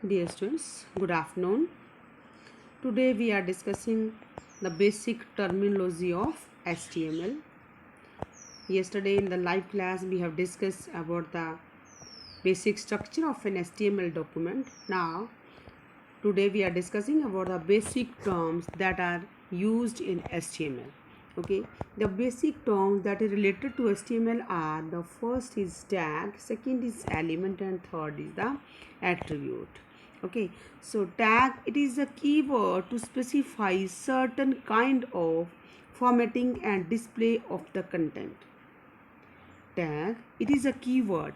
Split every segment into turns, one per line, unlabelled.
Dear students, good afternoon. Today we are discussing the basic terminology of HTML. Yesterday in the live class we have discussed about the basic structure of an HTML document. Now today we are discussing about the basic terms that are used in HTML. Okay, the basic terms that are related to HTML are: the first is tag, second is element, and third is the attribute. Okay, so tag, it is a keyword to specify certain kind of formatting and display of the content. Tag, it is a keyword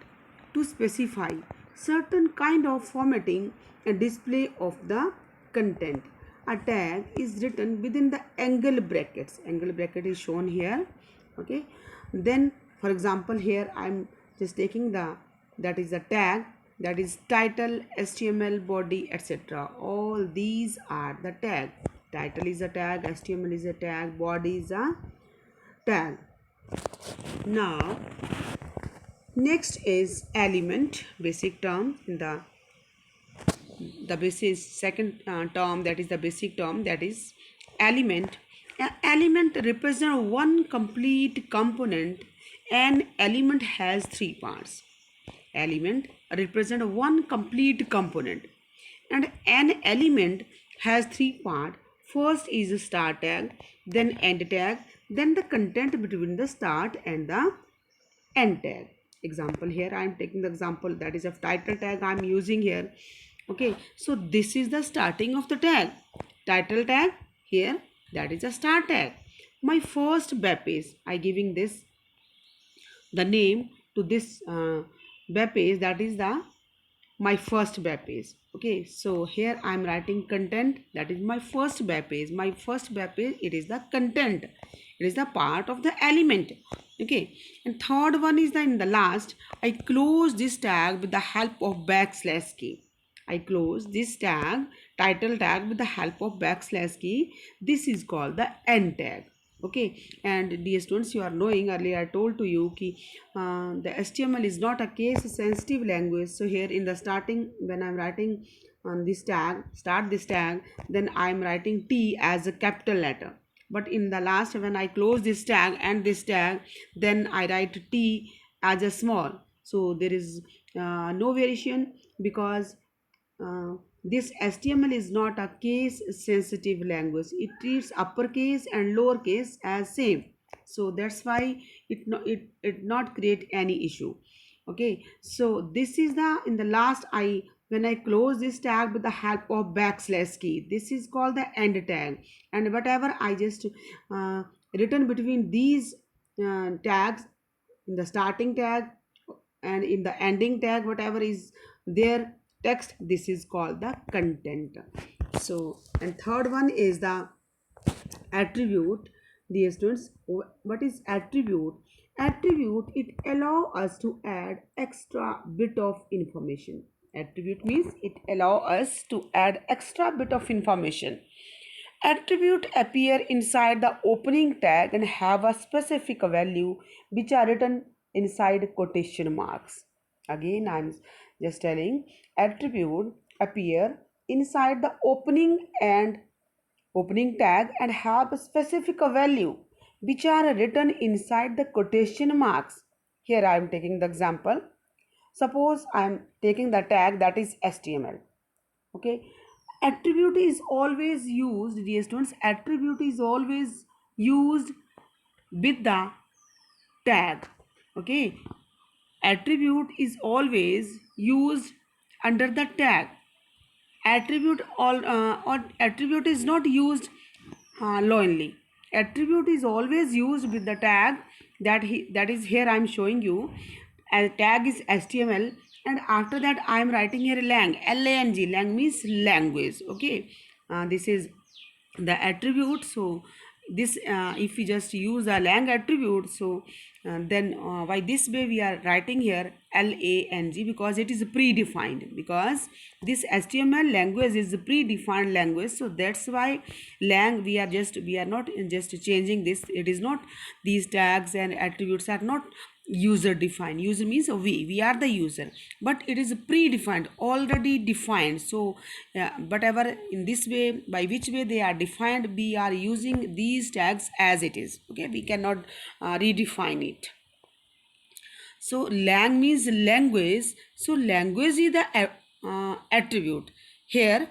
to specify certain kind of formatting and display of the content. A tag is written within the angle brackets. Angle bracket is shown here. Okay. Then, for example, here I am just taking that is a tag, that is title, HTML, body, etc. All these are the tag. Title is a tag, HTML is a tag, body is a tag. Now next is element, basic term. In the basic second term, that is the basic term, that is element. Element represent one complete component. An element has three parts. Element represent one complete component, and an element has three parts. First is the start tag, then end tag, then the content between the start and the end tag. Example, here I am taking the example, that is of title tag I am using here. Okay, so this is the starting of the tag, title tag. Here, that is a start tag. My first web page, I giving this the name to this web page, that is the my first web page. Okay, so here I am writing content, that is my first web page. My first web page, it is the content, it is the part of the element. Okay, and third one is the in the last, I close this tag with the help of backslash key. I close this tag, title tag, with the help of backslash key. This is called the end tag. Okay, and dear students, you are knowing, earlier I told to you ki the HTML is not a case sensitive language. So here in the starting, when I'm writing on this tag, start this tag, then I'm writing T as a capital letter. But in the last, when I close this tag and this tag, then I write T as a small. So there is no variation, because this HTML is not a case sensitive language. It treats uppercase and lowercase as same. So that's why it not create any issue. Okay, so this is the in the last, I when I close this tag with the help of backslash key, this is called the end tag. And whatever I just written between these tags, in the starting tag and in the ending tag, whatever is there text, this is called the content. So, and third one is the attribute. Dear students, what is attribute? Attribute, it allow us to add extra bit of information. Attribute means it allow us to add extra bit of information. Attribute appear inside the opening tag and have a specific value, which are written inside quotation marks. Again, I'm just telling, attribute appear inside the opening tag and have a specific value, which are written inside the quotation marks. Here I am taking the example. Suppose I am taking the tag, that is HTML. Okay, attribute is always used, dear students, attribute is always used with the tag. Okay, attribute is always used under the tag. Attribute or attribute is not used lonely. Attribute is always used with the tag, that is here I am showing you. A tag is HTML, and after that I am writing here lang, lang. Lang means language. Okay, this is the attribute. So this if we just use a lang attribute, so then why this way we are writing here lang, because it is predefined, because this HTML language is a predefined language. So that's why lang, we are not just changing this. It is not, these tags and attributes are not user defined. User means we are the user, but it is predefined, already defined. So whatever in this way, by which way they are defined, we are using these tags as it is. Okay, we cannot redefine it. So lang means language. So language is the attribute. Here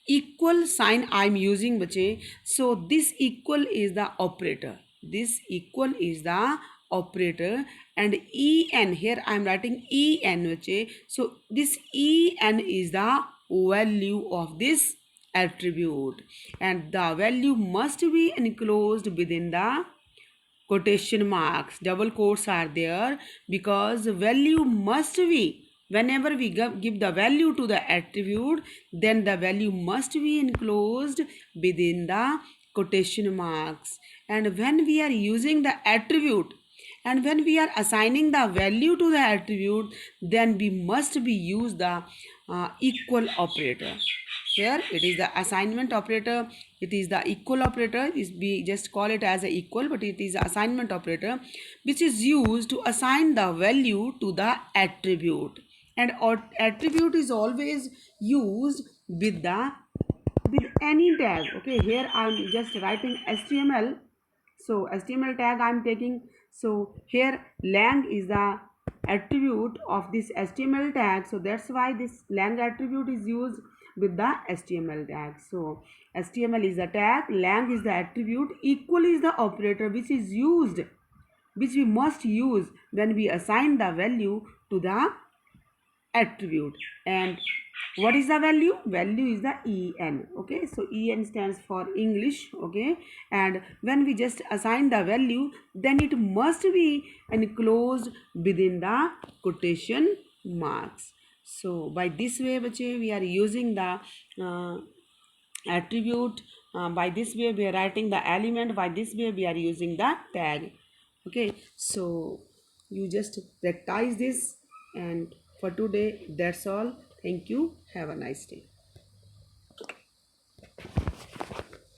equal sign I am using bache. So this equal is the operator. This equal is the operator, and en, here I am writing en bache. So this en is the value of this attribute, and the value must be enclosed within the quotation marks. Double quotes are there because value must be, whenever we give the value to the attribute, then the value must be enclosed within the quotation marks. And when we are using the attribute, and when we are assigning the value to the attribute, then we must be use the equal operator. Here it is the assignment operator, it is the equal operator, is we just call it as a equal, but it is the assignment operator which is used to assign the value to the attribute. And attribute is always used with the with any tag. Okay, here I'm just writing HTML. So HTML tag I'm taking. So here lang is the attribute of this HTML tag. So that's why this lang attribute is used with the HTML tag. So HTML is the tag, lang is the attribute, equal is the operator which is used, which we must use when we assign the value to the attribute. And what is the value? Value is the en. Okay, so en stands for English. Okay, and when we just assign the value, then it must be enclosed within the quotation marks. So by this way bache, we are using the attribute. By this way we are writing the element. By this way we are using the tag. Okay, so you just practice this, and for today that's all. Thank you. Have a nice day.